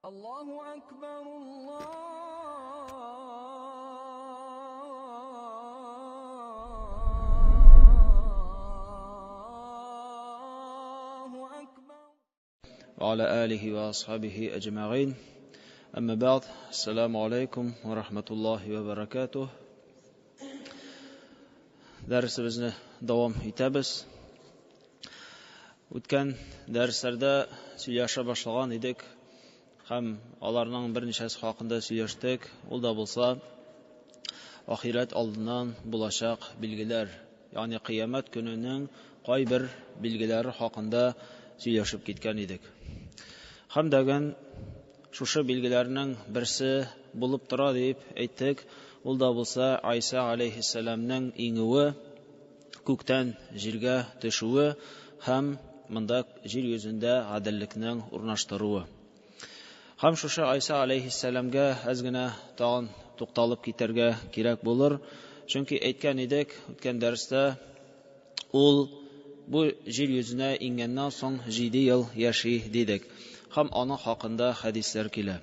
الله أكبر الله أكبر وعلى آله وأصحابه أجمعين. أما بعد، السلام عليكم ورحمة الله وبركاته. Dərsimizni davam etəbiz. Өткен дәрсләрдә сөйләшә башлаган идек һәм аларның берничәсе хакында сөйләштек. Ул да булса, ахират алдыннан булачак билгеләр, ягъни кыямәт көненең кайбер билгеләре хакында сөйләшеп киткән идек. Һәм дәгән шушы билгеләрнең берсе булып тора дип әйттек. Ул да булса, Айса алейхиссаламның иңүе, күктән җиргә төшүе һәм монда җир йөзендә гаделлекнең урнаштыруы. Һәм шушы Айса алейхиссаламга әз генә тагын тукталып китәргә кирәк булыр. Чөнки әйткән идек, үткән дәрестә ул бу җир йөзенә иңгәннән соң 7 ел яши дидек. Һәм аның хакында хәдисләр килә.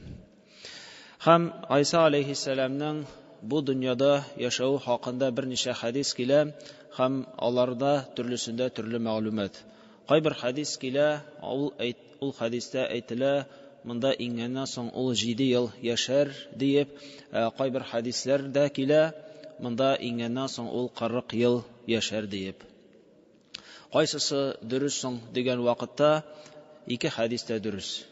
Һәм Айса алейхиссаламның бу дөньяда яшәү хакында берничә хәдис килә, һәм аларда төрлесендә төрле мәгълүмат. Кайбер хәдис килә, ул хәдистә әйтелә, монда иңгәннән соң ул 7 ел яшәр дип, кайбер хәдисләр дә килә, монда иңгәннән соң ул 40 ел яшәр дип. Кайсысы дөрес соң дигән вакытта ике хәдистә дөрес.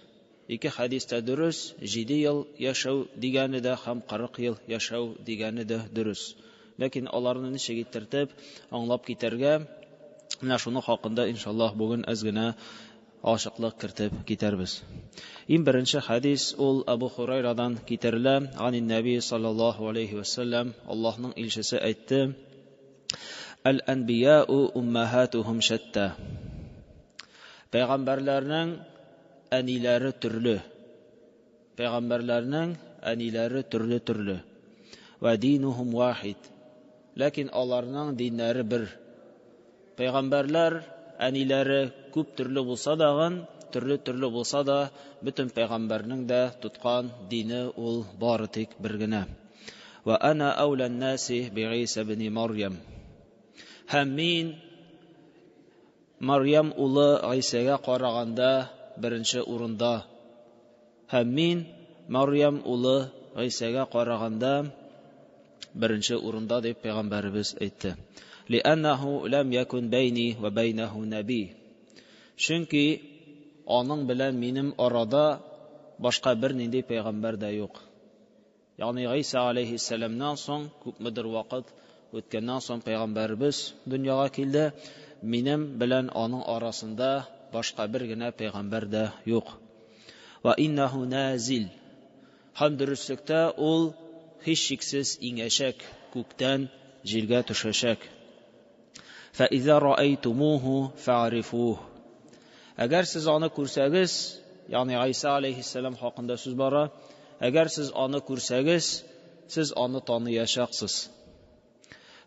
Ике хәдистә дөрес, 7 ел яшәү дигәне дә һәм 40 ел яшәү дигәне дә дөрес. Ләкин аларны ничек иттереп аңлап китәргә, менә шуның хакында иншаллаһ бүген әз генә ачыклык кертеп китәрбез. Иң беренче хәдис ул Абу Хурайрадан китерелә. Ани Нәби саллаллаһу алейхи ва саллям, Аллаһның илчесе әйтте: "Әл-анбияу уммахатухум шатта." Пәйгамбәрләрнең әниләре төрле. Пәйгамбәрләрнең әниләре төрле. Ва динухум вахид. Ләкин аларның диннәре бер. Пәйгамбәрләр әниләре күп төрле булса да, төрле булса да, бөтен пәйгамбәрнең дә тоткан дине ул бары тик бер генә. Ва ана аулан наси би Иса ибн Марьям. Һәм мин Марьям улы Исага караганда беренче урында. Һәм мин Марьям улы Исага караганда беренче урында дип пәйгамбәрбез әйтте. Лианнаху лам якун байни ва байнаху наби. Чөнки аның белән минем арада башка бер нинди пәйгамбәр дә юк. Ягъни Иса алейхиссаламнан соң күпмедер вакыт үткәннән соң пәйгамбәрбез дөньяга килде. Минем белән аның арасында башка бер генә пәйгамбәр дә юк. Ва иннаху назил. Һәм дөреслектә ул һич шиксез иңәшәк, күктән җиргә төшәчәк. Фа иза раайтумуху фa'rifuhu. Әгәр сез аны күрсәгез, ягъни Иса алейхиссалам хакында сүз бара, әгәр сез аны күрсәгез, сез аны таныячаксыз.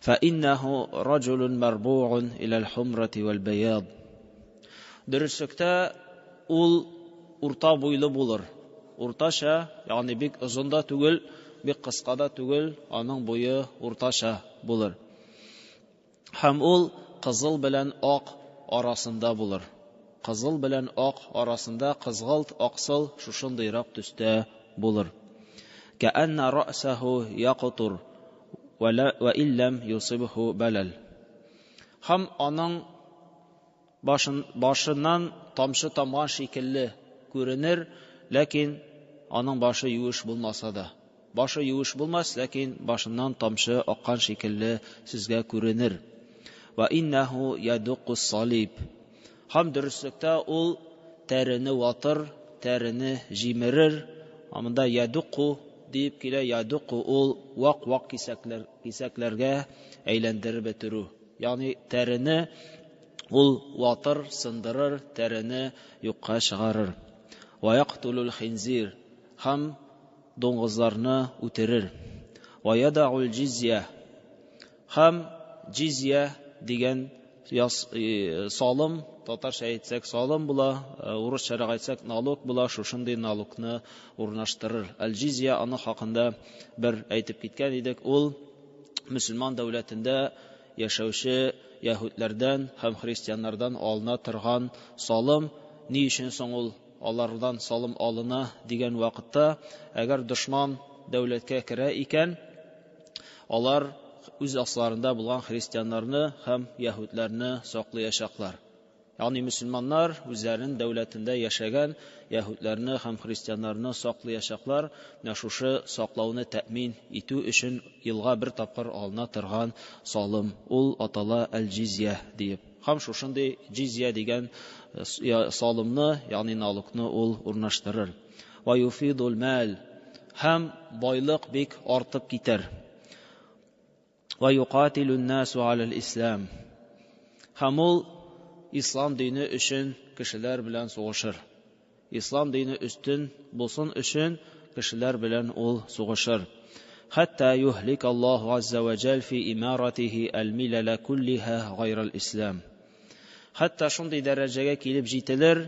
Фа иннаху раҗулун марбу'ун ила ал-хумрати вал-баяд. Дөреслектә ул урта буйлы булыр. Урташа, ягъни бик озын да түгел, бик кыска да түгел, аның буе урташа булыр. Һәм ул кызыл белән ак арасында булыр. Кызыл белән ак арасында кызгылт, аксыл шушындыйрак төстә булыр. Каанна рa'саху яqtur ва иллам юсибhu балал. Һәм аның башыннан тамчы тамган шикелле күренер, ләкин аның башы юеш булмаса да. Башы юеш булмас, ләкин башыннан тамчы аккан шикелле сезгә күренер. Ва иннаху ядуқус салиб. Һәм дөреслектә ул тәрене ватыр, тәрене җимерер. Монда ядуқу дип килә, ядуқу ул вак кисәкләргә әйләндереп бетерү. Ягъни тәрене ул ватыр, сындырыр, тәрене юкка чыгарыр. Ва яqtulul khinzir. Һәм доңгызларны үтерер. Ва ядаул җизья. Һәм җизья дигән салым татарча әйтсәк салым була, урысчарак әйтсәк налог була, шушындый налогны урнаштырыр. Әл-Джизия аны хакында бер әйтеп киткән идек. Ул мөселман дәүләтендә яшәүче яһүдләрдән һәм христианнардан алына торган салым. Ни өчен соң ул алардан салым алына дигән вакытта, әгәр дошман дәүләткә керә икән, алар үз асларында булган христианнарны һәм яһүдләрне саклаячаклар. Ягъни мөселманнар үзләренең дәүләтендә яшәгән яһүдләрне һәм христианнарны саклаячаклар. Шушы саклауны тәэмин итү өчен елга бер тапкыр алына торган салым. Ул атала әл-джизия дип. Һәм шушындый джизия дигән салымны, ягъни налогны ул урнаштырыр. Ва юфидул мал, һәм байлык бик артып китер. Ва юqatilun nasu ala al-islam, һәм ул ислам дине өчен кешеләр белән сугышыр. Ислам дине өстен булсын өчен кешеләр белән ул сугышыр. Хәтта юһлик Аллаһу азза ва джал фи имаратиhi al-milal kullaha ghayra al-islam. Хәтта шундый дәрәҗәгә килеп җителер,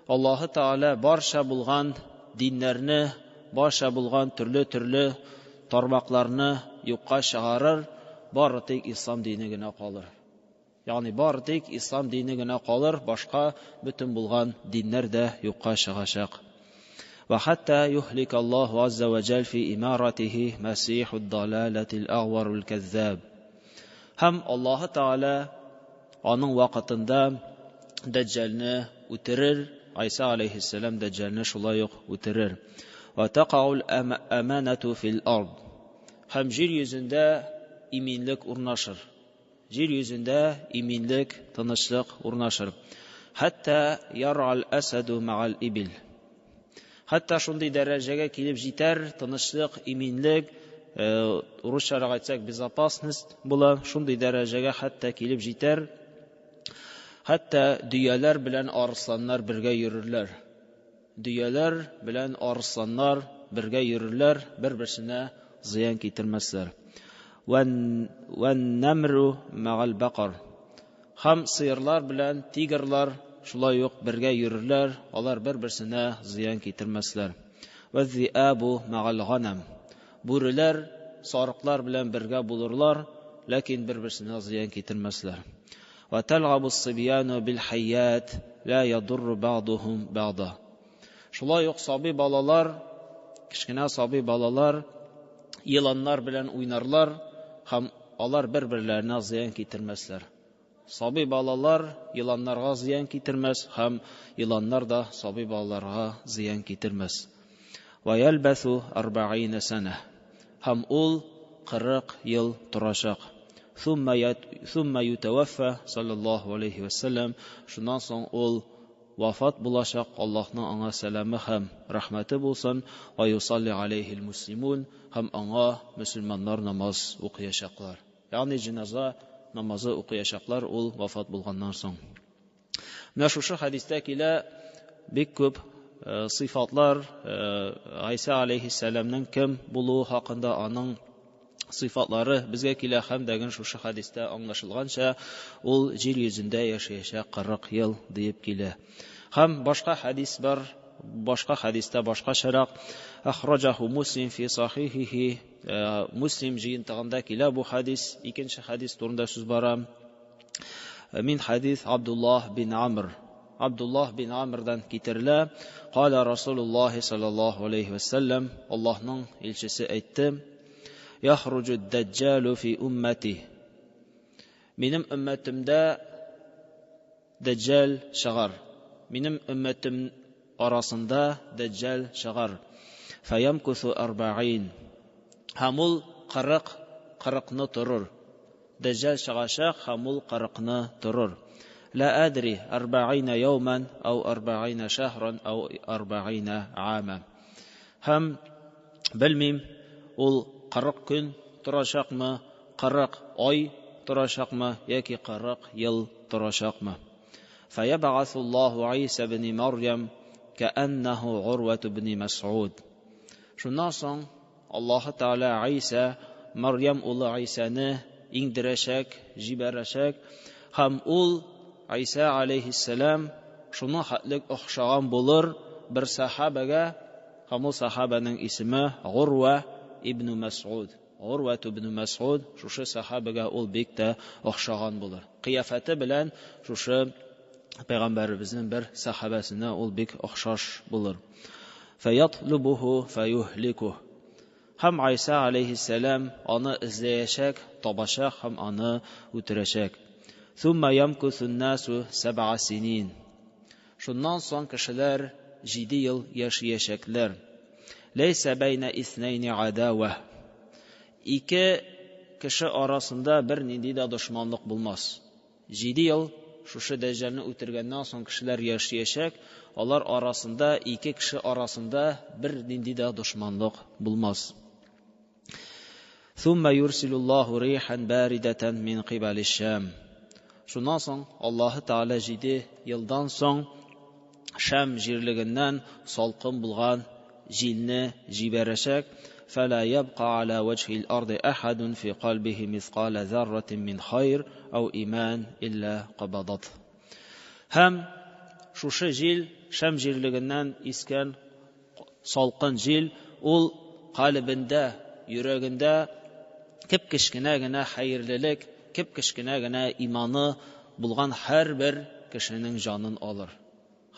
Аллаһы Таала барча булган диннәрне, барча булган төрле тармакларны юкка чыгарыр, бары тик ислам дине генә калыр. Ягъни бары тик ислам дине генә калыр, башка бөтен булган диннәр дә юкка чыгачак. Ва хәтта юһлик Аллаһу азза ва джал фи имаратиhi масихуд далалатил агварул каззаб. Һәм Аллаһы Таала аның вакытында Даҗҗалны үтерер, Айса алейһиссалам Даҗҗалны шулай ук үтерер. Ва тaqaul аманату фил ард. Һәм җир йөзендә иминлек урнашыр. Җир йөзендә иминлек, тынычлык урнашыр. Хәтта ярал асаду мa'al ибил. Хәтта шундый дәрәҗәгә килеп җитәр, тынычлык, иминлек, урысчарак әйтсәк безопасность була, шундый дәрәҗәгә хәтта килеп җитәр. Хәтта дөяләр белән арысланнар бергә йөрерләр. Дөяләр белән арысланнар бергә йөрерләр, бер-берсенә зыян китермәсләр. Ван-намру мa'al бақар. Һәм сыерлар белән тигрлар шулай ук бергә йөрерләр, алар бер-берсенә зыян китермәсләр. Ваз-зиабу мa'al гhanам. Бүреләр сарыклар белән бергә булырлар, ләкин бер-берсенә зыян китермәсләр. Ва талгабус сибяну бил хаят ла ядурру бa'духум бa'да. Шулай ук сабый балалар, кичкенә сабый балалар еланнар белән уйнарлар, һәм алар бер-берләренә зыян китермәсләр. Сабый балалар еланнарга зыян китермәс, һәм еланнар да сабый балаларга зыян китермәс. Ва ялбасу 40 сана. Һәм ул 40 ел торачак. Thumma yutawaffa sallallahu alayhi wa sallam. Шуннан соң ул вафат булачак, Аллаһның аңа сәламы һәм рәхмәте булсын. Ва юсалли алейхил муслимун, һәм аңа мөселманнар намаз укыячаклар. Ягъни җиназа намазы укыячаклар ул вафат булганнан соң. Менә шушы хадистә килә бик күп сыйфатлар Айса алейхиссаламның кем булуы хакында аның сыйфатлары безгә килә, һәм дәген шушы хадистә аңлашылганча ул җир йөзендә яшәячәк 40 ел дип килә. Һәм башка хадис бар, башка хадистә башкачарак ахраҗаху Муслим фи сахихихи. Муслим җыентыгында килә бу хадис. Икенче хадис турында сүз бара. Мин хадис Абдуллах бин Амр. Абдуллах бин Амрдан китерелә. Кала Расулуллаһи саллаллаһу алейхи ва саллям, Аллаһның илчесе әйтте: Яхруджу даджалу фи уммати. Минем умматымда даджал чыгар. Минем умматым арасында даджал чыгар. Фаyaмкусу 40. Һәм ул 40-ны торыр. Даджал чыгачак, һәм ул 40-ны торыр. Ла адри 40 яуман ау 40 шахран ау 40 ама. Һәм белмим, ул 40 көн торачакмы, 40 ай торачакмы, яки 40 ел торачакмы. Фаябгасуллаху Айса ибн Марьям кааннаху Урват ибн Мас'уд. Шуннан соң Аллаһы Таала Айса, Марьям улы Айсаны иңдерәчәк, җибәрәчәк, һәм ул Айса алейхиссалам шуның хәтлек охшаган булыр бер сахабага, һәм ул сахабаның исеме Гурва ибн Мас'уд. Гурва ибн Мас'уд шушы сахабага ул бик тә охшаган булыр. Кыяфәте белән шушы Пәйгамбәребезнең бер сахабасына ул бик охшаш булыр. Фаятлубуху фаюһликуh. Һәм Айса алейхиссалам аны эзләячәк, табачак һәм аны үтерәчәк. Thumma yamkuthu an-nasu 7 sinin. Шуннан соң кешеләр 7 ел яшәячәкләр. Лейса байна итhnayni адаwa. Ике кеше арасында бер нинди дә дошманлык булмас. 7 ел шушы дәҗәлне үтергәннән соң кешеләр яшәячәк, алар арасында ике кеше арасында бер нинди дә дошманлык булмас. Thumma yursilullahu rihan baridatan min qibali Sham. Шуннан соң Аллаһ Таала 7 елдан соң Шам җирлегеннән салкын булган җилне җибәрәчәк. فلا يبقى على وجه الأرض أحد في قلبه مثقال ذرة من خير أو إيمان إلا قبضته. Һәм шушы җил Шам җирлегеннән искән салкын җил ул калбендә, йөрәгендә кеп-кечкенә генә хәерлелек, кеп-кечкенә генә иманы булган һәрбер кешенең җанын алыр.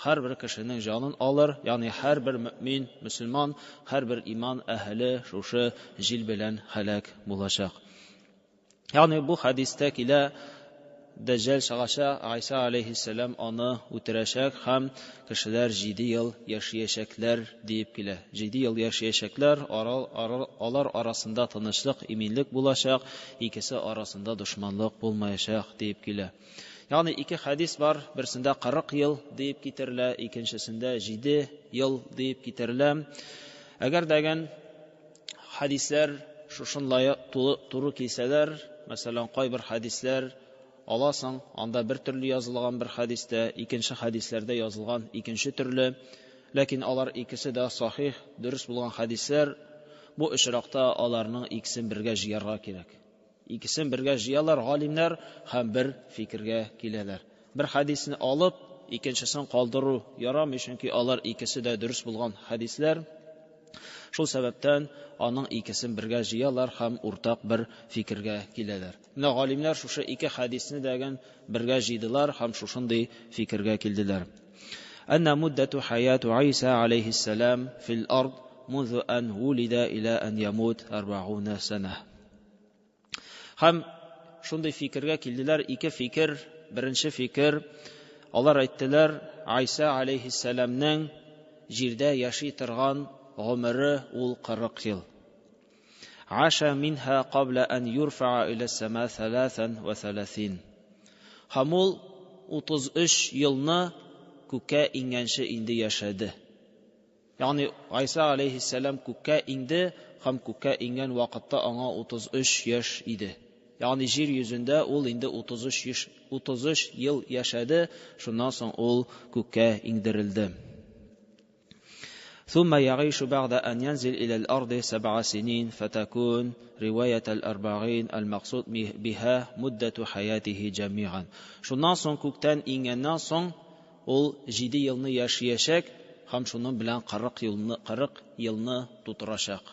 Һәрбер кешенең җанын алыр, ягъни һәрбер мөмин, мөселман, һәрбер иман әһле шушы җил белән һәлак булачак. Ягъни бу хадистә килә Дәҗҗал чыгачак, Айса алейхиссалам аны үтерәчәк һәм кешеләр 7 ел яшәячәкләр дип килә. 7 ел яшәячәкләр, алар арасында тынычлык, иминлек булачак, икесе арасында дошманлык булмаячак дип килә. Ягъни ике хадис бар, берсендә 40 ел дип китерелә, икенчесендә 7 ел дип китерелә. Әгәр дәгән хадисләр шушынлай туры килсәләр, мәсәлән, кайбер хадисләр аласың, анда бер төрле язылган бер хадистә, икенче хадисләрдә язылган икенче төрле, ләкин алар икесе дә сахих, дөрес булган хадисләр, бу очракта аларның икесен бергә җыярга кирәк. Икесен бергә җыялар галимнәр һәм бер фикергә киләләр. Бер хадисне алып, икенчесен калдыру ярамый, чөнки алар икесе дә дөрес булган хадисләр. Шул сәбәптән аның икесен бергә җыялар һәм уртак бер фикергә киләләр. Менә галимнәр шушы ике хадисне дәгән бергә җыйдылар һәм шушындый фикергә килделәр. Анна муддату хаяту Айса алейхиссалам фил ард منذ أن ولد إلى أن يموت 40 سنة. Һәм шундый фикергә килделәр, ике фикер. Беренче фикер, алар әйттеләр, Айса алейхиссаламның җирдә яши торган гомере ул 40 ел. Аша минха qabla an yurfa'a ila as-sama 33. Һәм ул 33 елны күккә иңгәнче инде яшәде. Ягъни Айса алейхиссалам күккә инде һәм күккә иңгән вакытта аңа 33 яшь иде. Ягъни җир йөзендә ул инде 33 ел яшәде, шуннан соң ул күккә иңдерелде. ثم يعيش بعد أن ينزل إلى الأرض 7 سنين فتكون رواية 40 المقصود بها مدة حياته جميعا. Шуннан соң күктән иңгәннән соң ул 7 елны яшәячәк һәм шуның белән 40 елны тутырачак.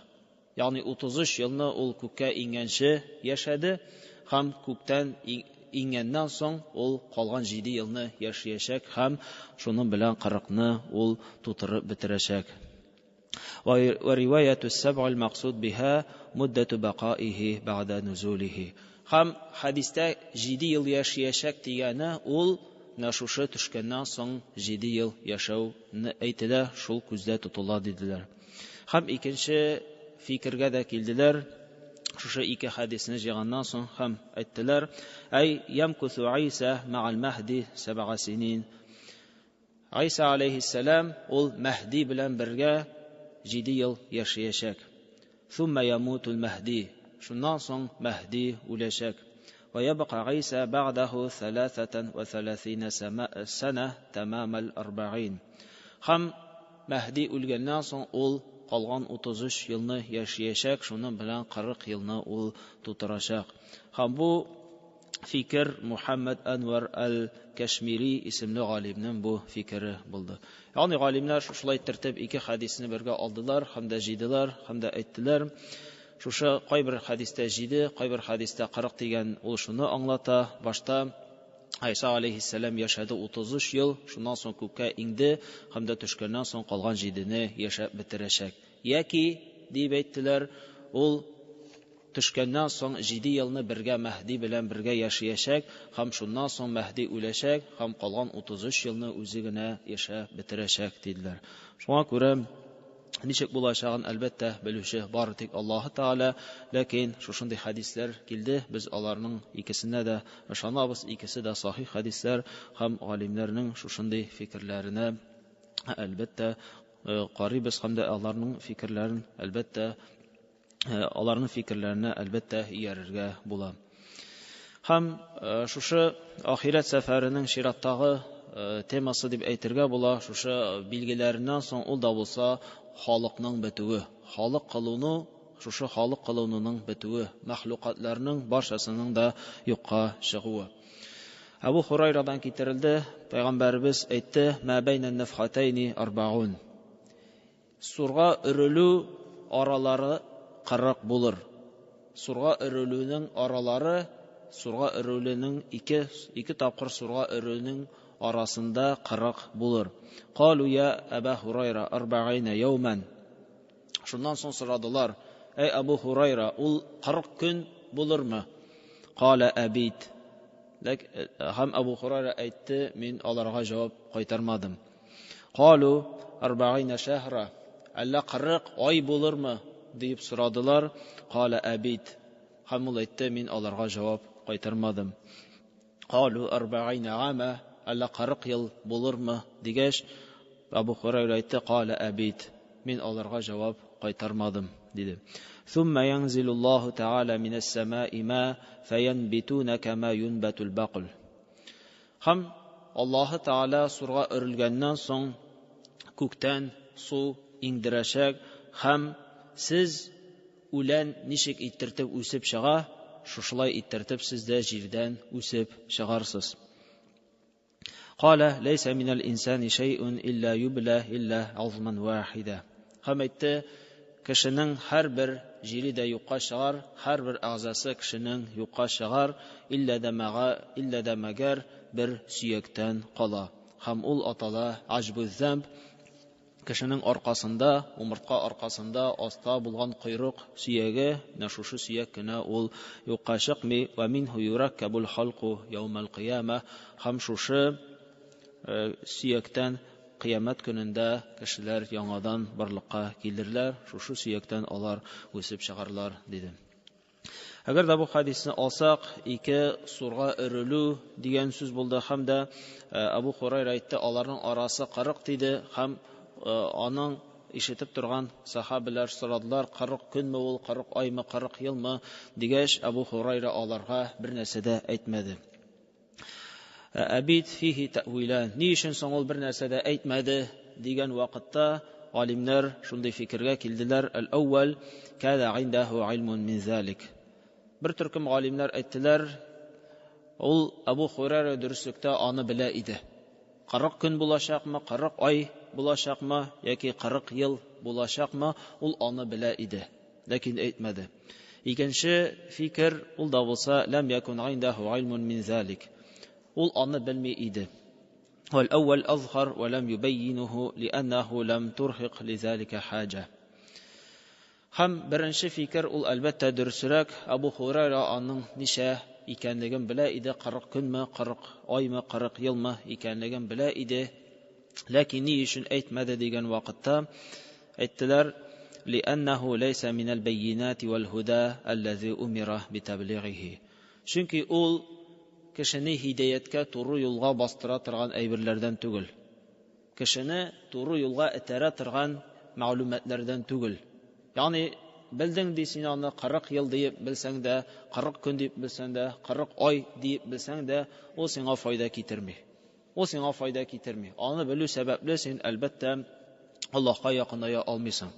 Ягъни 33 елны ул күккә иңгәнче яшәде һәм күктән иңгәннән соң ул калган 7 елны яшәячәк һәм шуның белән 40-ны ул тутырып бетерәчәк. ورواية 7 المقصود بها مدة بقائه بعد نزوله. Һәм хадистә 7 ел яшәячәк дигәне ул шушы төшкәннән соң 7 ел яшәүне әйтелә, шул күздә тотыла диделәр. Һәм икенче фикергә дә килделәр. Шушы ике хадисне җыйганнан соң һәм әйттеләр: "Ай ямкусу Айса ма'ал Махди 7 синин." Айса алейхиссалам ул Мәхди белән бергә 7 ел яшәячәк. "Thumma yamutul Mahdi." Шуннан соң Мәхди үләчәк. "Ва ябqa Айса бa'dahu 33 сана тамам al-40." Һәм Мәхди үлгәннән соң ул калган 33 елны яшәячәк, шуның белән 40 елны ул тутырачак. Һәм бу fikir Muhammad Anwar al-Kashmiri isimli галимнең бу фикере булды. Ягъни галимнәр шулай тәртип ике хадисне бергә алдылар, һәм дә җыйдылар, һәм дә әйттеләр. Шушы кайбер хадистә 7, кайбер хадистә 40 дигән ул шуны аңлата. Башта Айса алейхиссалам яшәде 33 ел, шуннан соң күккә иңде, һәм дә төшкәннән соң калган 7-не яшәп бетерәчәк. Яки дип әйттеләр, ул төшкәннән соң 7 елны бергә Мәһди белән бергә яшәячәк, һәм шуннан соң Мәһди үләчәк, һәм калган 33 елны үзе генә яшәп бетерәчәк диделәр. Шуңа күрә ничек булачагын әлбәттә белүче бары тик Аллаһ Таала, ләкин шушындый хадисләр килде, без аларның икесенә дә ышанабыз, икесе дә сахих хадисләр, һәм галимнәрнең шушындый фикерләренә әлбәттә карыйбыз, һәм дә аларның фикерләренә әлбәттә иярергә була. Һәм шушы ахират сәфәренең чираттагы темасы дип әйтергә була, шушы билгеләреннән соң ул да булса халыкның бетүе, халык кылуны, шушы халык кылуның бетүе, мәхлукатларның баршасының да юкка чыгуы. Абу Хурайрадан китерилде, Пәйгамбәрбез әйтте: "Ма байнан нафхатайни 40." Сурга өрелү аралары 40 булыр. Сурга өрелүнең аралары, сурга өрелүнең ике тапкыр сурга өрелүнең арасында 40 булыр. Калу я Аба Хурайра 40 яуман. Шуннан соң сорадылар: "Эй Абу Хурайра, ул 40 көн булырмы?" Кала абит. Һәм Абу Хурайра әйтте: "Мин аларга җавап кайтармадым." Калу 40 шәһра. Әллә 40 ай булырмы? Дип сорадылар. Кала абит. Һәм ул әйтте: "Мин аларга җавап кайтармадым." Калу 40 ама. Әллә 40 ел булырмы? Дигәч, Абу Хурайра әйтте: "Кала абит." Мин аларга җавап кайтармадым диде. Thumma yanzilu Allahu ta'ala minas samaa'i ma fayanbituna kama yunbatul baql. Һәм Аллаһ Таала сурга өрелгәннән соң күктән су иңдерәчәк, һәм сез үлән ничек иттертеп үсеп чыга, шушылай иттертеп сез дә җирдән үсеп чыгарсыз. Кала лейса минал инсани шай'ун илля юбла илля азман вахида. Һәм әйтте: кешенең һәрбер җире дә юкка чыгар, һәрбер агъзасы кешенең юкка чыгар, илля да мәгәр бер сөяктән кала. Һәм ул атала аҗбуззамб, кешенең аркасында, умыртка аркасында аста булган койрык сөяге, шушы сөяк кенә ул юкка чыкмый. Ва минху юраккабул халқу яумал қияма. Һәм шушы сөяктән кыямәт көнендә кешеләр яңадан барлыкка килерләр, шушы сөяктән алар үсеп чыгарлар диде. Әгәр дә бу хадисне алсак, ике сурга өрелү дигән сүз булды, һәм дә Абу Хурайра әйтте, аларның арасы 40 диде, һәм аның ишетеп торган сахабалар сорадылар: 40 көнме ул, 40 аймы, 40 елмы? Дигәч, Абу Хурайра аларга бер нәрсә дә әйтмәде. Абид фихи тәвилан. Ни өчен соң ул бер нәрсә дә әйтмәде дигән вакытта галимнәр шундый фикергә килделәр: "Ал-аввал када индаху илмун мин залик." Бер төркем галимнәр әйттеләр: ул Абу Хурайра дөреслектә аны белә иде. 40 көн булачакмы, 40 ай булачакмы, яки 40 ел булачакмы, ул аны белә иде, ләкин әйтмәде. Икенче фикер ул да булса: "Лам якун индаху илмун мин залик." Ул аны белми иде. Вал-аввал азхар ва лам юбаййинуху лианнаху лам турхиq лизалика хаҗа. Һәм беренче фикер ул әлбәттә дөресрәк. Абу Хурайра аның ничә икәнлеген белә иде, 40 көнме, 40 аймы, 40 елмы икәнлеген белә иде. Ләкин ни өчен әйтмәде дигән вакытта әйттеләр: "Лианнаху лейса минал баййинати вал худа аллази умира битаблигhihi." Чөнки ул кешене һидаяткә туры юлга бастыра торган әйберләрдән түгел. Кешене туры юлга этәрә торган мәгълүматлардан түгел. Ягъни белдең ди син аны 40 ел дип белсәң дә, 40 көн дип белсәң дә, 40 ай дип белсәң дә, ул сиңа файда китерми. Ул сиңа файда китерми. Аны белү сәбәпле син әлбәттә Аллаһка якыная алмыйсың.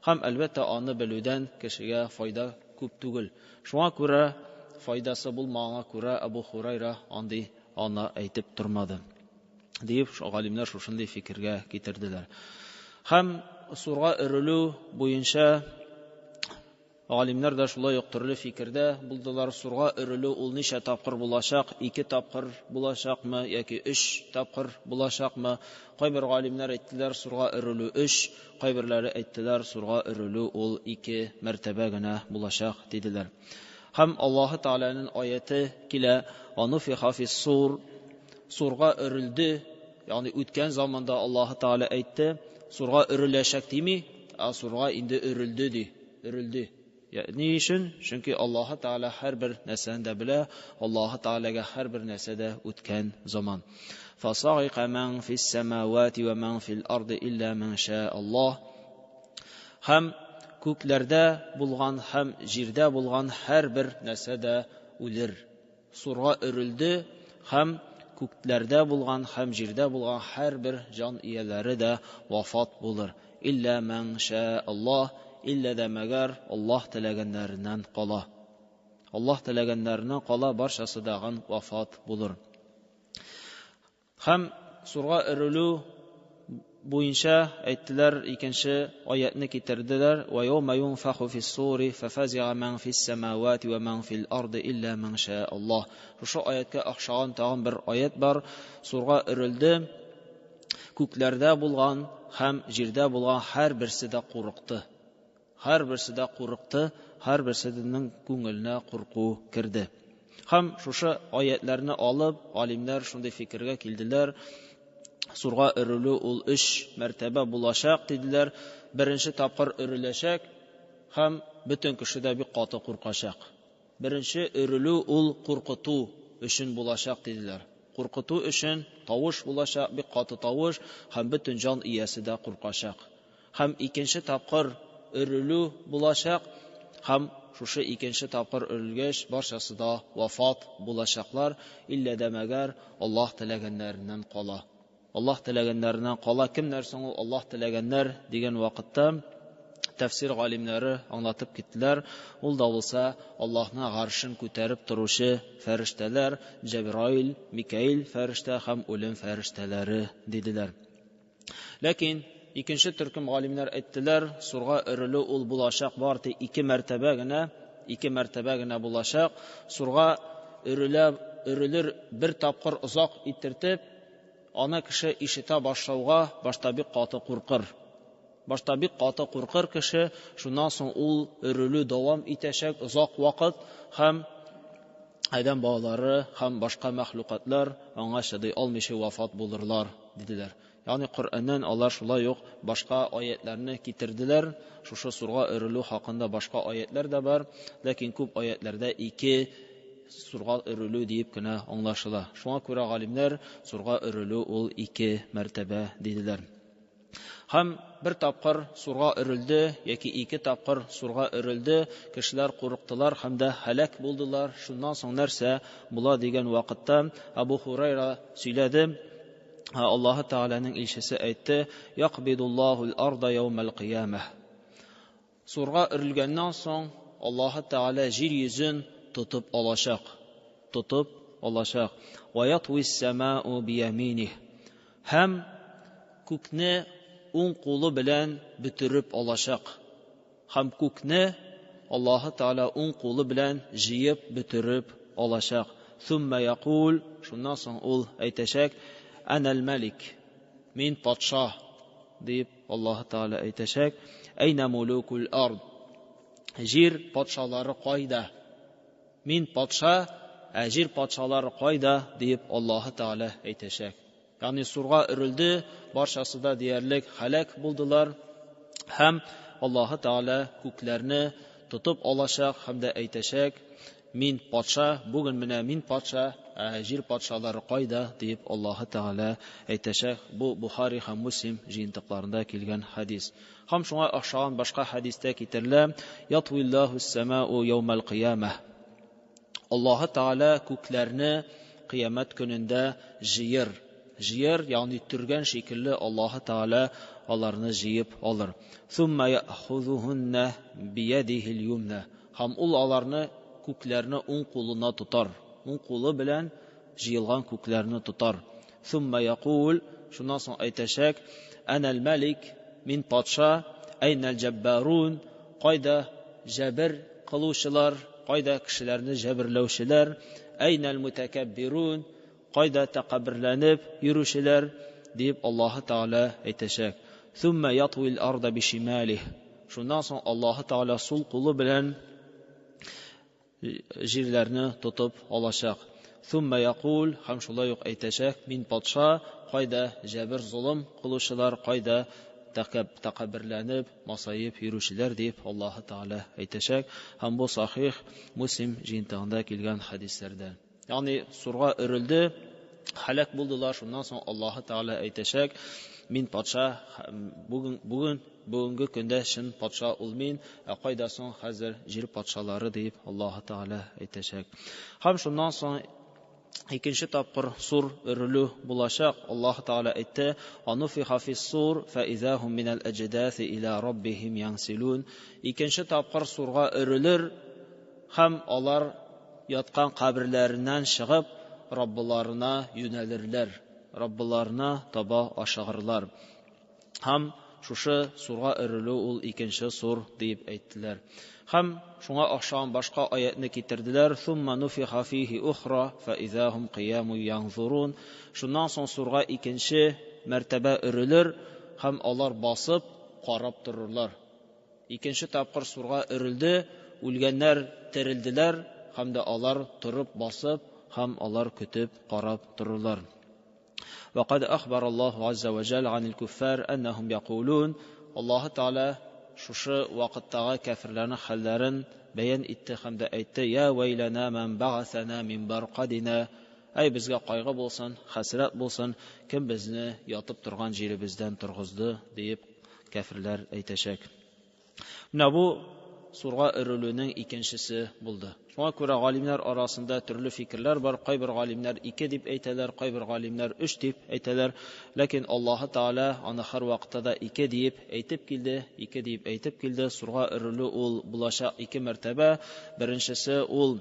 Һәм әлбәттә аны белүдән кешегә файда күп түгел. Шуңа күрә файдасы булмаганга күрә Абу Хурайра андый аны әйтеп тормады дип галимнәр шушындый фикергә китерделәр. Һәм сурга өрелү буенча галимнәр дә шулай ук төрле фикердә булдылар. Сурга өрелү ул ничә тапкыр булачак? 2 тапкыр булачакмы яки 3 тапкыр булачакмы? Кайбер галимнәр әйттеләр сурга өрелү 3, кайберләре әйттеләр сурга өрелү ул 2 мәртәбә генә булачак диделәр. Һәм Аллаһ Тәгаләнең аяты килә: "Ануфиха фис-сур", сурга өрелде, ягъни үткән заманда Аллаһ Тәгалә әйтте, сурга өреләчәк дими, сурга инде өрелде ди, өрелде. Ни өчен? Чөнки Аллаһ Тәгалә һәрбер нәрсәне дә белә, Аллаһ Тәгаләгә һәрбер нәрсәдә үткән заман. Фасаиqa man фис-самавати ва man фил-арди илля ман ша Аллаһ. Һәм күкләрдә булган һәм җирдә булган һәрбер нәрсәдә үлер. Сурга өрелде һәм күкләрдә булган һәм җирдә булган һәрбер җан ияләре дә вафат булыр. Илля ман ша Аллаһ, илля дә мәгәр Аллаһ теләгәннәреннән кала. Аллаһ теләгәннәреннән кала, барчасы да вафат булыр. Һәм сурга өрелү буенча әйттеләр, икенче аятны китерделәр: "Ва йаума юнфаху фис-сури фафази'a man фис-самавати ва man фил-арди илля ман ша Аллаһ". Шушы аятка охшаган тагын бер аят бар. Сурга өрелде, күкләрдә булган һәм җирдә булган һәрберсе дә курыкты. Һәрберсе дә курыкты, һәрберсенең күңеленә курку кирде. Һәм шушы аятларны алып, галимнәр шундый фикергә килделәр: сурга өрелү ул 3 мәртәбә булачак диделәр. Беренче тапкыр өреләчәк һәм бөтен кеше дә бик каты куркачак. Беренче өрелү ул куркыту өчен булачак диделәр. Куркыту өчен тавыш булачак, бик каты тавыш, һәм бөтен җан иясе дә куркачак. Һәм икенче тапкыр өрелү булачак һәм шушы икенче тапкыр өрелгәч барчасы да вафат булачаклар. Илля дә мәгәр Аллаһ теләгәннәреннән кала. Аллаһ теләгәннәреннән кала. Кемнәр соң ул Аллаһ теләгәннәр дигән вакытта тәфсир галимнәре аңлатып киттеләр. Ул да булса Аллаһның гаршын күтәреп торучы фәрештәләр, Җәбраил, Микаил фәрештә һәм үлем фәрештәләре диделәр. Ләкин икенче төркем галимнәр әйттеләр, сурга өрелү ул булачак бар ди 2 мәртәбә генә булачак. Сурга өрелер бер тапкыр озак итертеп, аны кеше ишетә башлауга башта бик каты куркыр. Башта бик каты куркыр кеше, шуннан соң ул өрелү дәвам итәчәк озак вакыт һәм адәм балалары һәм башка мәхлукатлар аңа чыдый алмыйча вафат булырлар диделәр. Ягъни Коръәннән алар шулай ук башка аятларны китерделәр. Шушы сурга өрелү хакында башка аятлар да бар, ләкин күп аятларда 2 сурга өрелү дип кенә аңлашыла. Шуңа күрә галимнәр сурга өрелү ул 2 мәртәбә диделәр. Һәм бер тапкыр сурга өрелде яки 2 тапкыр сурга өрелде, кешеләр курыктылар һәм дә һәлак булдылар. Шуннан соң нәрсә була дигән вакытта Абу Хурайра сөйләде. Аллаһ Тәгаләнең илчесе әйтте: "Яқбидуллаһул арда яумал қиямah". Сурга өрелгәннән соң Аллаһ Тәгалә җир йөзен тотып алачак. "Ва ятвис самау бияминих". Һәм күкне уң кулы белән бөтереп алачак. Һәм күкне Аллаһ Тәгалә уң кулы белән җыеп бөтереп алачак. "Сумма яқул", шуннан соң ул әйтәчәк: "Анал малик", мин патша дип Аллаһ Тәгалә әйтәчәк. "Әйнә мулукул ард", җир патшалары кайда? Мин патша, җир патшалары кайда дип Аллаһ Тәгалә әйтәчәк. Ягъни сурга өрелде, барчасы да диярлек һәлак булдылар һәм Аллаһ Тәгалә күкләрне тотып алачак һәм дә әйтәчәк: "Мин патша, бүген менә мин патша, җир патшалары кайда?" дип Аллаһ Тәгалә әйтәчәк. Бу Бухари һәм Муслим җыентыкларында килгән хадис. Һәм шуңа охшаган башка хадистә китерелә: "Ятвиллаһус самау яумал қиямah". Аллаһ Тәгалә күкләрне кыямәт көнендә җыер, ягъни төргән шикелле Аллаһ Тәгалә аларны җыеп алыр. "Сумма яхузухунна биядихил юмна", һәм ул аларны күкләрне уң кулына тотар. Уң кулы белән җыелган күкләрне тотар. Сумма якул, шуннан соң әйтәчәк: "Анал малик, мин патша, айнал джаббарун, кайда җәбер кылучылар, кайда кешеләрне җәберләүчеләр, айнал мутакаббирун, кайда тәкәбберләнеп йөрүчеләр", дип Аллаһы Тәгалә әйтәчәк. Сумма ятвил арда бишималих, шуннан соң Аллаһы Тәгалә сул кулы белән җирләрне тотып алачак. Сумма якул, һәм шулай ук әйтәчәк: "Мин патша, кайда җәбер зулым кылучылар, кайда тәкәбберләнеп, масаеп йөрүчеләр", дип Аллаһы Тәгалә әйтәчәк. Һәм бу сахих Муслим җыентыгында килгән хәдисләрдән. Ягъни сурга өрелде, һәлак булдылар, шуннан соң Аллаһы Тәгалә әйтәчәк: "Мин патша, бүгенге көндә шин патша ул мин, кайда соң хәзер җир патшалары", дип Аллаһы Тәгалә әйтәчәк. Һәм шуннан соң икенче тапкыр сур өрелү булачак. Аллаһы Тәгалә әйтте: "Ануфиха фис-сур фаизахум минал аҗдаси иля раббихим янсилун". Икенче тапкыр сурга өрелер, һәм алар яткан каберләреннән чыгып, Раббыларына юнәлерләр, Раббыларына таба ашыгырлар. Һәм шушы сурга өрелү ул икенче сур дип әйттеләр. Һәм шуңа охшаган башка аятны китерделәр: "Сумма нуфиха фиһи ухра фаизахум қиямун янзурун". Шуннан соң сурга икенче мәртәбә өрелер, һәм алар басып карап торырлар. Икенче тапкыр сурга өрелде, үлгәннәр терелделәр, һәм дә алар торып басып, һәм алар көтеп карап торырлар. وقد أخبر الله عز وجل عن الكفار أنهم يقولون. Аллаһы Тәгалә шушы вакыттагы кафирләрнең хәлләрен бәян итте һәм дә әйтте: "Я вайлана ман бa'аthana min barqadina", әй безгә кайгы булсын, хәсрәт булсын, кем безне ятып торган җиребездән торгызды, дип кафирләр әйтәчәк. Менә бу сурга өрелүнең икенчесе булды. Шуңа күрә галимнәр арасында төрле фикерләр бар. Кайбер галимнәр 2 дип әйтәләр, кайбер галимнәр 3 дип әйтәләр. Ләкин Аллаһы Тәгалә аны һәр вакытта да 2 дип әйтеп килде, 2 дип әйтеп килде. Сурга өрелү ул булачак 2 мәртәбә. Беренчесе ул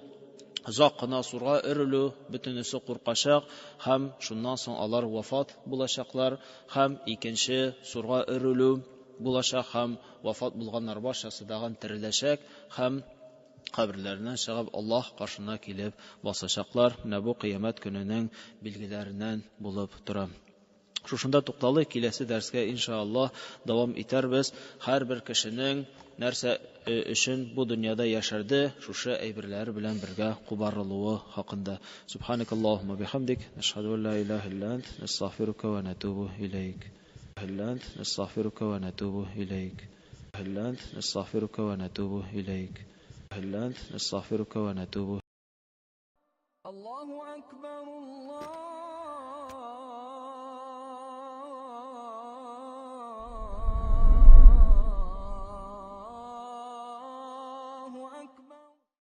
озак кына сурга өрелү, бөтенесе куркачак һәм шуннан соң алар вафат булачаклар. Һәм икенче сурга өрелү булачак һәм вафат булганнар барчасы даган тереләчәк һәм каберләреннән чыгып Аллаһ каршына килеп басачаклар. Менә бу кыямәт көненең билгеләреннән булып тора. Шушында тукталып, киләсе дәрескә иншааллаһ дәвам итәрбез. Һәрбер кешенең нәрсә өчен бу дөньяда яшәрде, шушы әйберләре белән бергә кубарылуы хакында. Субханакаллаһумма бихамдик, нашһаду ан ла илаха илля ант, настагфирука ва натубу илейк. نستغفرك ونتوب إليك. نستغفرك ونتوب إليك. نستغفرك ونتوب. الله أكبر الله